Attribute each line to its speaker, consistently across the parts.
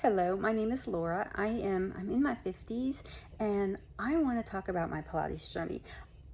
Speaker 1: Hello, my name is Laura. I'm in my 50s and I want to talk about my Pilates journey.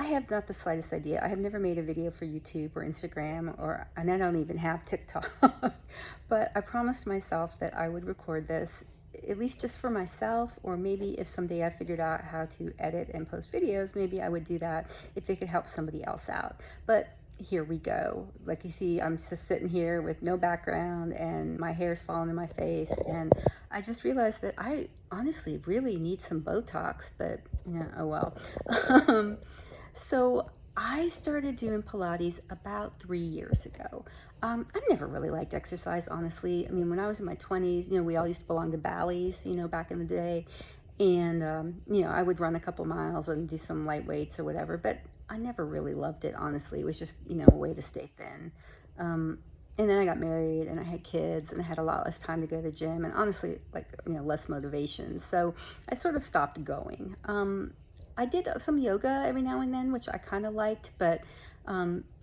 Speaker 1: I have not the slightest idea. I have never made a video for YouTube or Instagram and I don't even have TikTok. But I promised myself that I would record this at least just for myself, or maybe if someday I figured out how to edit and post videos, maybe I would do that if it could help somebody else out. But here we go. Like you see, I'm just sitting here with no background and my hair's falling in my face, and I just realized that I honestly really need some Botox, but yeah, oh well. um, so I started doing Pilates about 3 years ago. I've never really liked exercise, honestly. I mean, when I was in my 20s, we all used to belong to Bally's, back in the day. And, I would run a couple miles and do some light weights or whatever, but I never really loved it, honestly. It was just, a way to stay thin. Um, and then I got married and I had kids and I had a lot less time to go to the gym and honestly, like, less motivation. So I sort of stopped going. I did some yoga every now and then, which I kind of liked, but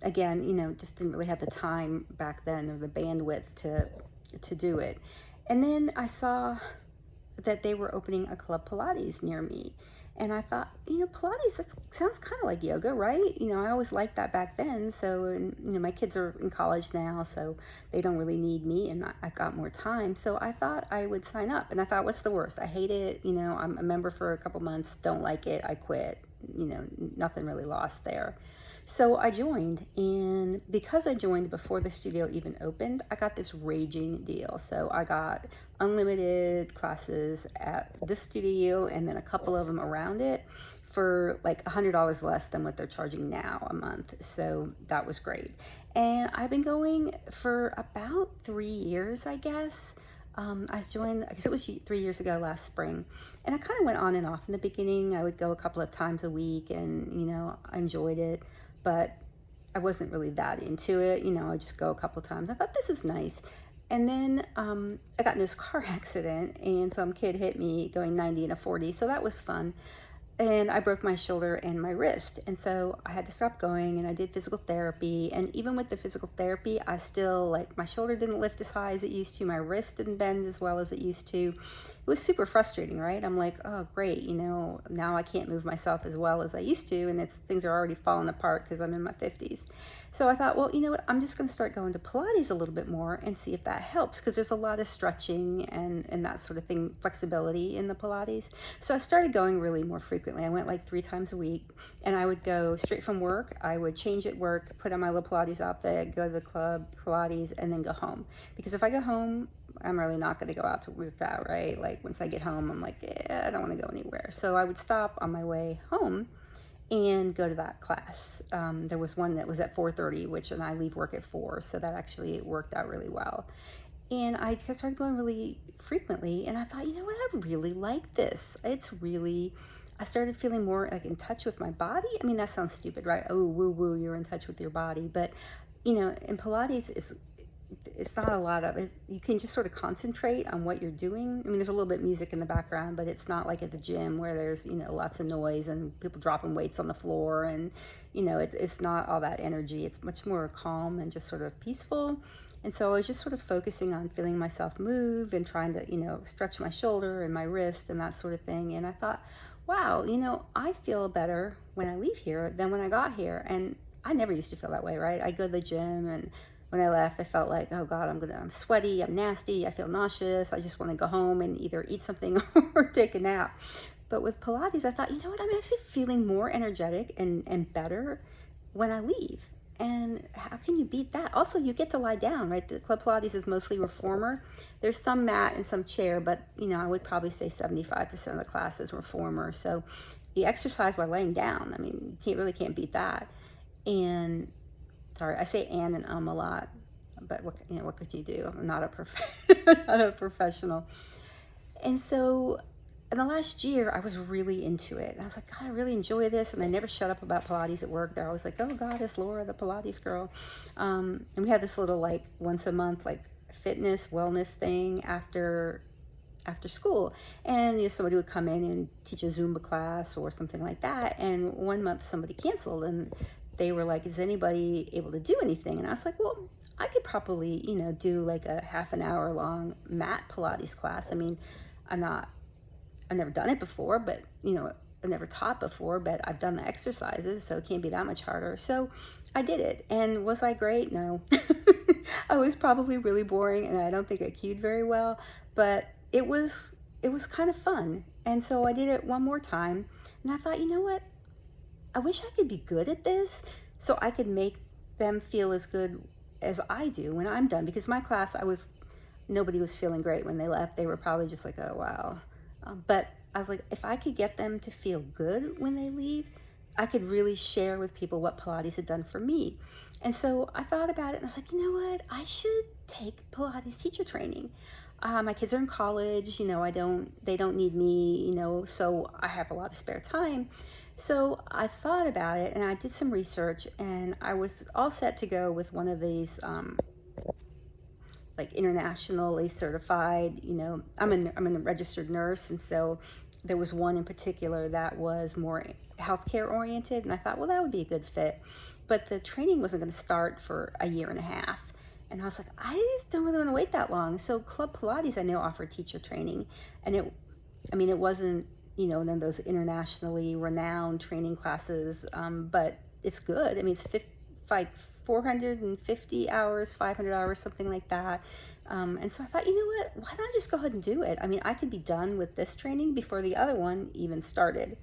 Speaker 1: again, just didn't really have the time back then or the bandwidth to do it. And then I saw that they were opening a club Pilates near me. And I thought, Pilates, that sounds kind of like yoga, right? I always liked that back then. So, and, my kids are in college now, so they don't really need me and I've got more time. So I thought I would sign up. And I thought, what's the worst? I hate it. I'm a member for a couple months, don't like it, I quit. Nothing really lost there. So I joined, and because I joined before the studio even opened, I got this raging deal. So I got unlimited classes at this studio and then a couple of them around it for like $100 less than what they're charging now a month. So that was great. And I've been going for about 3 years, I guess. I joined, I guess it was 3 years ago last spring, and I kind of went on and off in the beginning. I would go a couple of times a week and, I enjoyed it, but I wasn't really that into it. I'd just go a couple of times. I thought, this is nice. And then I got in this car accident and some kid hit me going 90 and a 40. So that was fun. And I broke my shoulder and my wrist. And so I had to stop going and I did physical therapy. And even with the physical therapy, I still, like, my shoulder didn't lift as high as it used to. My wrist didn't bend as well as it used to. It was super frustrating, right? I'm like, oh, great. Now I can't move myself as well as I used to. And things are already falling apart because I'm in my 50s. So I thought, well, you know what? I'm just going to start going to Pilates a little bit more and see if that helps, because there's a lot of stretching and that sort of thing, flexibility in the Pilates. So I started going really more frequently. I went like 3 times a week, and I would go straight from work. I would change at work, put on my little Pilates outfit, go to the club, Pilates, and then go home. Because if I go home, I'm really not going to go out to work out, right? Like once I get home, I'm like, yeah, I don't want to go anywhere. So I would stop on my way home and go to that class. There was one that was at 4:30, and I leave work at 4, so that actually worked out really well. And I started going really frequently, and I thought, you know what, I really like this. I started feeling more like in touch with my body. I mean, that sounds stupid, right? Oh, woo woo, you're in touch with your body. But, in Pilates, it's not a lot of it. You can just sort of concentrate on what you're doing. I mean, there's a little bit of music in the background, but it's not like at the gym where there's, lots of noise and people dropping weights on the floor, and, it's not all that energy. It's much more calm and just sort of peaceful. And so I was just sort of focusing on feeling myself move and trying to, stretch my shoulder and my wrist and that sort of thing. And I thought, wow, I feel better when I leave here than when I got here. And I never used to feel that way, right? I go to the gym, and when I left, I felt like, oh God, I'm sweaty, I'm nasty, I feel nauseous, I just want to go home and either eat something or take a nap. But with Pilates, I thought, you know what, I'm actually feeling more energetic and better when I leave. And how can you beat that? Also, you get to lie down, right? The Club Pilates is mostly reformer. There's some mat and some chair, but, I would probably say 75% of the class is reformer. So you exercise by laying down. I mean, you really can't beat that. And sorry, I say and a lot, but what could you do? I'm not not a professional. And so in the last year, I was really into it. And I was like, God, I really enjoy this. And I never shut up about Pilates at work. They're always like, oh God, it's Laura, the Pilates girl. And we had this little, like, once a month, like, fitness wellness thing after school, and somebody would come in and teach a Zumba class or something like that. And one month somebody canceled, and they were like, is anybody able to do anything? And I was like, well, I could probably, do like a half an hour long mat Pilates class. I mean, I've never done it before, but I've never taught before, but I've done the exercises, so it can't be that much harder. So I did it. And was I great? No. I was probably really boring, and I don't think I cued very well, but it was kind of fun. And so I did it one more time, and I thought, you know what? I wish I could be good at this so I could make them feel as good as I do when I'm done. Because my class, nobody was feeling great when they left. They were probably just like, oh, wow. But I was like, if I could get them to feel good when they leave, I could really share with people what Pilates had done for me. And so I thought about it, and I was like, you know what? I should take Pilates teacher training. My kids are in college, they don't need me, so I have a lot of spare time. So I thought about it, and I did some research, and I was all set to go with one of these like internationally certified. I'm a registered nurse, and so there was one in particular that was more healthcare oriented, and I thought, well, that would be a good fit. But the training wasn't going to start for a year and a half. And I was like, I just don't really want to wait that long. So Club Pilates, I know, offered teacher training. And it wasn't, none of those internationally renowned training classes, but it's good. I mean, it's like 450 hours, 500 hours, something like that. And so I thought, you know what, why not just go ahead and do it? I mean, I could be done with this training before the other one even started.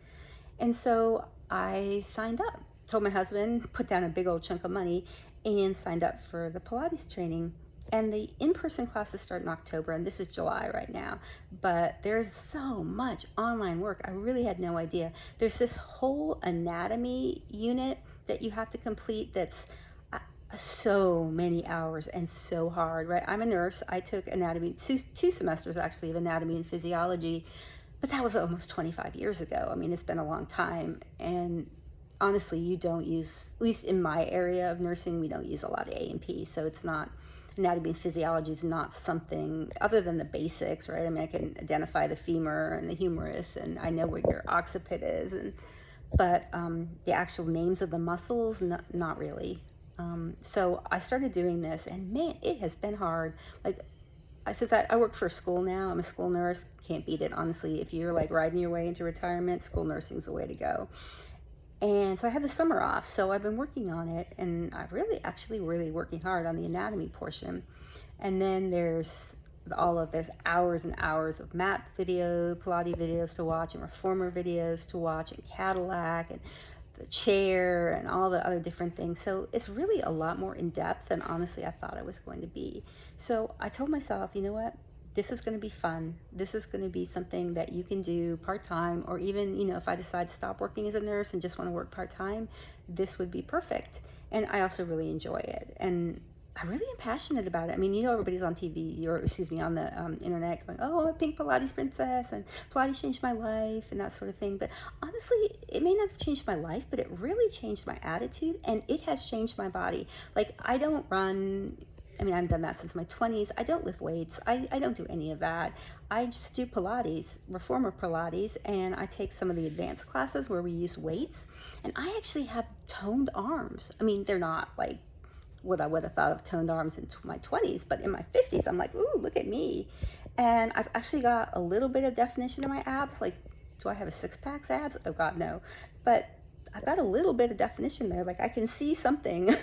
Speaker 1: And so I signed up, told my husband, put down a big old chunk of money, and signed up for the Pilates training. And the in-person classes start in October, and this is July right now. But there's so much online work. I really had no idea. There's this whole anatomy unit that you have to complete that's so many hours and so hard, right? I'm a nurse. I took anatomy, two semesters actually of anatomy and physiology, but that was almost 25 years ago. I mean, it's been a long time. And honestly, you don't use, at least in my area of nursing, we don't use a lot of A&P. So it's not, anatomy and physiology is not something other than the basics, right? I mean, I can identify the femur and the humerus, and I know where your occiput is, but the actual names of the muscles, not really. So I started doing this, and man, it has been hard. Like, since I work for a school now, I'm a school nurse, can't beat it, honestly. If you're like riding your way into retirement, school nursing's the way to go. And so I had the summer off, so I've been working on it, and I've really working hard on the anatomy portion. And then there's hours and hours of mat video, Pilates videos to watch, and reformer videos to watch, and Cadillac, and the chair, and all the other different things. So it's really a lot more in depth than honestly I thought it was going to be. So I told myself, you know what? This is going to be fun. This is going to be something that you can do part-time, or even, if I decide to stop working as a nurse and just want to work part-time, this would be perfect. And I also really enjoy it. And I really am passionate about it. I mean, everybody's on TV, on the internet going, oh, I'm a pink Pilates princess, and Pilates changed my life, and that sort of thing. But honestly, it may not have changed my life, but it really changed my attitude, and it has changed my body. Like, I don't run. I mean, I've done that since my 20s. I don't lift weights. I don't do any of that. I just do Pilates, reformer Pilates, and I take some of the advanced classes where we use weights. And I actually have toned arms. I mean, they're not like what I would have thought of toned arms in my 20s, but in my 50s, I'm like, ooh, look at me. And I've actually got a little bit of definition in my abs. Like, do I have a six-pack abs? Oh, God, no. But I've got a little bit of definition there. Like, I can see something.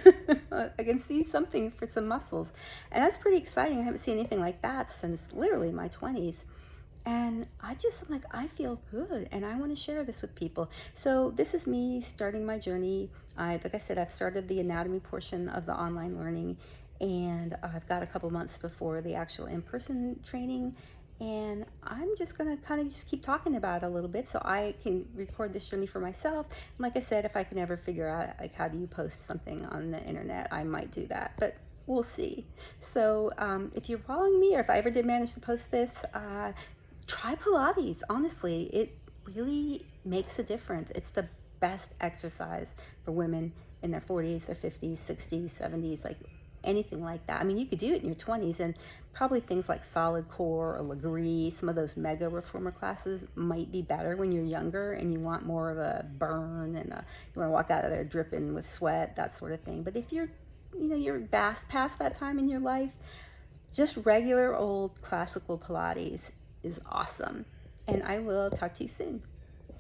Speaker 1: I can see something for some muscles. And that's pretty exciting. I haven't seen anything like that since literally my 20s. And I'm like, I feel good, and I want to share this with people. So this is me starting my journey. Like I said, I've started the anatomy portion of the online learning, and I've got a couple months before the actual in-person training. And I'm just going to kind of just keep talking about it a little bit so I can record this journey for myself. And like I said, if I can ever figure out, like, how do you post something on the internet, I might do that. But we'll see. So if you're following me, or if I ever did manage to post this, try Pilates. Honestly, it really makes a difference. It's the best exercise for women in their 40s, their 50s, 60s, 70s. Like, anything like that. I mean, you could do it in your 20s, and probably things like solid core or Legree, some of those mega reformer classes might be better when you're younger and you want more of a burn and you want to walk out of there dripping with sweat, that sort of thing. But if you're past that time in your life, just regular old classical Pilates is awesome. And I will talk to you soon.